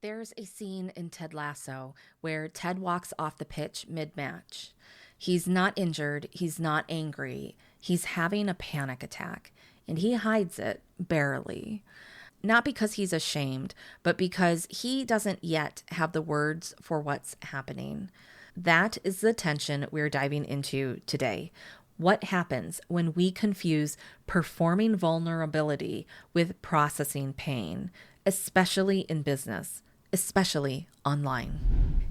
There's a scene in Ted Lasso where Ted walks off the pitch mid-match. He's not injured, he's not angry, he's having a panic attack, and he hides it barely. Not because he's ashamed, but because he doesn't yet have the words for what's happening. That is the tension we're diving into today. What happens when we confuse performing vulnerability with processing pain, especially in business, especially online?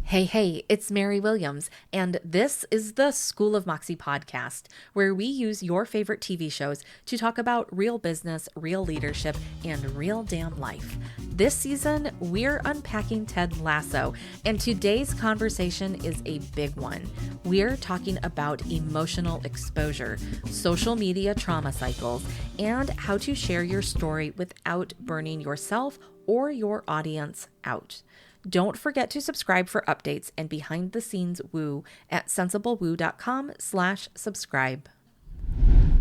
Hey, it's Mary Williams, and this is the School of Moxie podcast, where we use your favorite TV shows to talk about real business, real leadership, and real damn life. This season, we're unpacking Ted Lasso, and today's conversation is a big one. We're talking about emotional exposure, social media trauma cycles, and how to share your story without burning yourself or your audience out. Don't forget to subscribe for updates and behind the scenes woo at sensiblewoo.com/subscribe.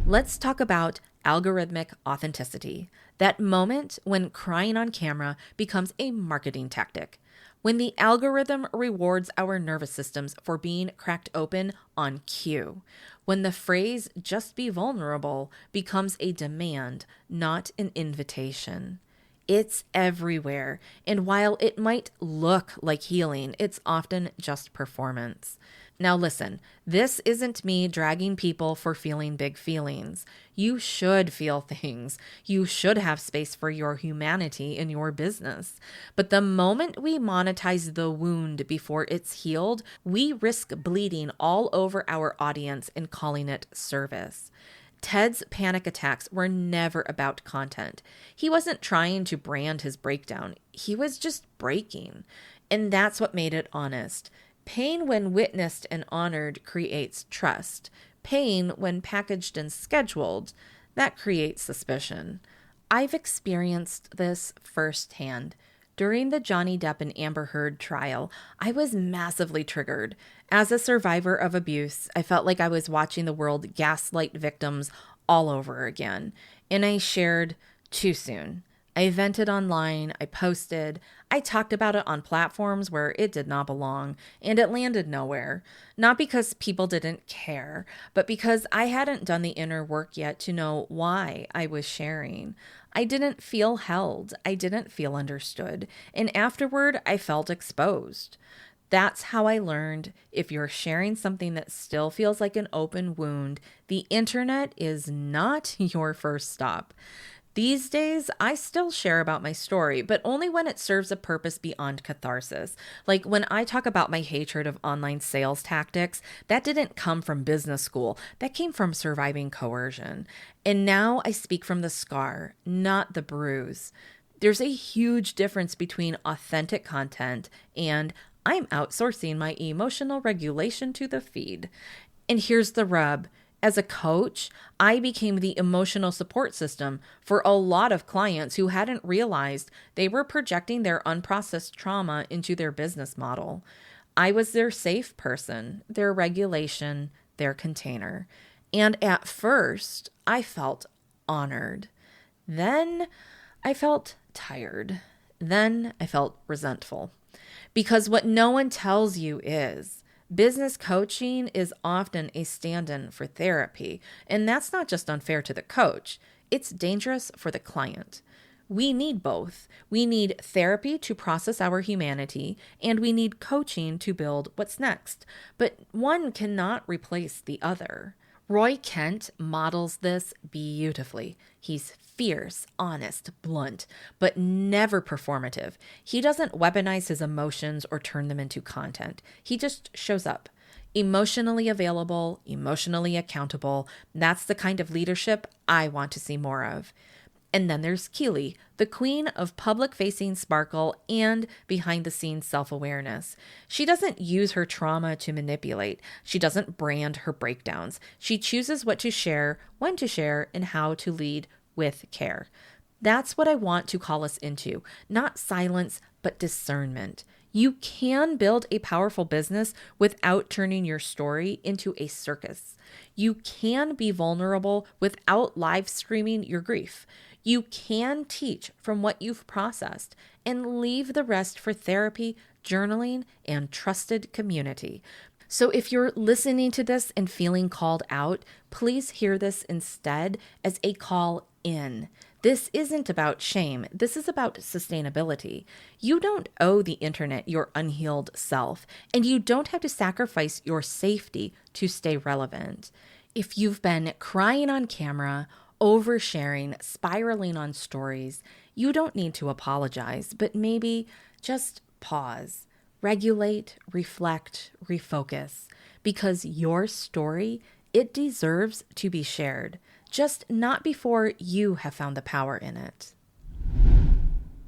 Let's talk about algorithmic authenticity. That moment when crying on camera becomes a marketing tactic. When the algorithm rewards our nervous systems for being cracked open on cue. When the phrase "just be vulnerable" becomes a demand, not an invitation. It's everywhere, and while it might look like healing, it's often just performance. Now listen, this isn't me dragging people for feeling big feelings. You should feel things. You should have space for your humanity in your business. But the moment we monetize the wound before it's healed, we risk bleeding all over our audience and calling it service. Ted's panic attacks were never about content. He wasn't trying to brand his breakdown. He was just breaking. And that's what made it honest. Pain, when witnessed and honored, creates trust. Pain, when packaged and scheduled, that creates suspicion. I've experienced this firsthand. During the Johnny Depp and Amber Heard trial, I was massively triggered. As a survivor of abuse, I felt like I was watching the world gaslight victims all over again. And I shared too soon. I vented online, I posted, I talked about it on platforms where it did not belong, and it landed nowhere. Not because people didn't care, but because I hadn't done the inner work yet to know why I was sharing. I didn't feel held, I didn't feel understood, and afterward I felt exposed. That's how I learned if you're sharing something that still feels like an open wound, the internet is not your first stop. These days, I still share about my story, but only when it serves a purpose beyond catharsis. Like when I talk about my hatred of online sales tactics, that didn't come from business school. That came from surviving coercion. And now I speak from the scar, not the bruise. There's a huge difference between authentic content and "I'm outsourcing my emotional regulation to the feed." And here's the rub. As a coach, I became the emotional support system for a lot of clients who hadn't realized they were projecting their unprocessed trauma into their business model. I was their safe person, their regulation, their container. And at first, I felt honored. Then I felt tired. Then I felt resentful. Because what no one tells you is, business coaching is often a stand-in for therapy, and that's not just unfair to the coach, it's dangerous for the client. We need both. We need therapy to process our humanity, and we need coaching to build what's next. But one cannot replace the other. Roy Kent models this beautifully. He's fierce, honest, blunt, but never performative. He doesn't weaponize his emotions or turn them into content. He just shows up. Emotionally available, emotionally accountable. That's the kind of leadership I want to see more of. And then there's Keely, the queen of public-facing sparkle and behind-the-scenes self-awareness. She doesn't use her trauma to manipulate. She doesn't brand her breakdowns. She chooses what to share, when to share, and how to lead with care. That's what I want to call us into, not silence, but discernment. You can build a powerful business without turning your story into a circus. You can be vulnerable without live streaming your grief. You can teach from what you've processed and leave the rest for therapy, journaling, and trusted community. So if you're listening to this and feeling called out, please hear this instead as a call in. This isn't about shame. This is about sustainability. You don't owe the internet your unhealed self, and you don't have to sacrifice your safety to stay relevant. If you've been crying on camera, oversharing, spiraling on stories, you don't need to apologize, but maybe just pause. Regulate, reflect, refocus, because your story, it deserves to be shared, just not before you have found the power in it.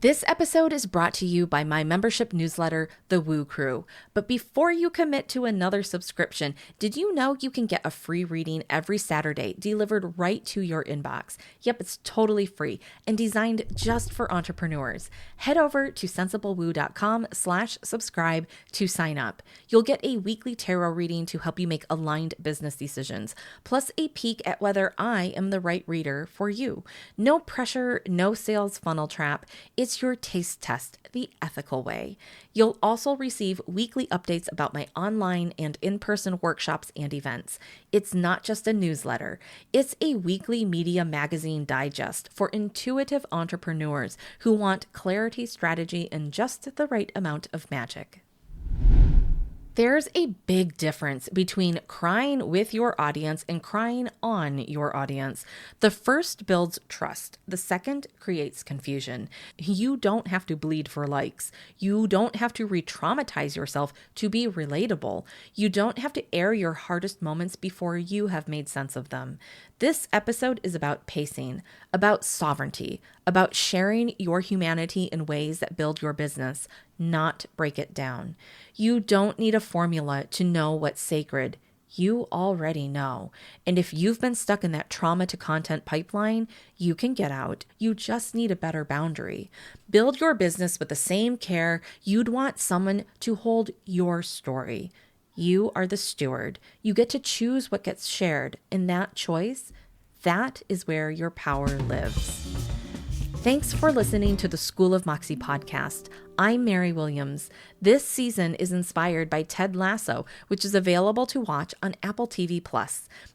This episode is brought to you by my membership newsletter, The Woo Crew. But before you commit to another subscription, did you know you can get a free reading every Saturday delivered right to your inbox? Yep, it's totally free and designed just for entrepreneurs. Head over to sensiblewoo.com/subscribe to sign up. You'll get a weekly tarot reading to help you make aligned business decisions, plus a peek at whether I am the right reader for you. No pressure, no sales funnel trap. It's your taste test the ethical way. You'll also receive weekly updates about my online and in-person workshops and events. It's not just a newsletter. It's a weekly media magazine digest for intuitive entrepreneurs who want clarity, strategy, and just the right amount of magic. There's a big difference between crying with your audience and crying on your audience. The first builds trust. The second creates confusion. You don't have to bleed for likes. You don't have to re-traumatize yourself to be relatable. You don't have to air your hardest moments before you have made sense of them. This episode is about pacing, about sovereignty, about sharing your humanity in ways that build your business, not break it down. You don't need a formula to know what's sacred. You already know. And if you've been stuck in that trauma to content pipeline, you can get out. You just need a better boundary. Build your business with the same care you'd want someone to hold your story. You are the steward. You get to choose what gets shared. And that choice, that is where your power lives. Thanks for listening to the School of Moxie podcast. I'm Mary Williams. This season is inspired by Ted Lasso, which is available to watch on Apple TV+.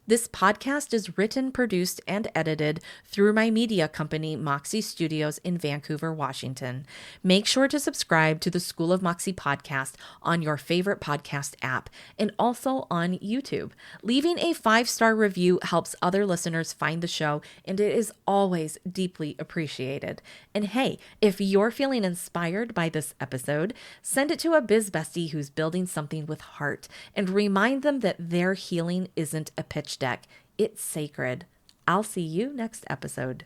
This podcast is written, produced, and edited through my media company, Moxie Studios in Vancouver, Washington. Make sure to subscribe to the School of Moxie podcast on your favorite podcast app and also on YouTube. Leaving a 5-star review helps other listeners find the show, and it is always deeply appreciated. And hey, if you're feeling inspired by this episode, send it to a biz bestie who's building something with heart and remind them that their healing isn't a pitch deck. It's sacred. I'll see you next episode.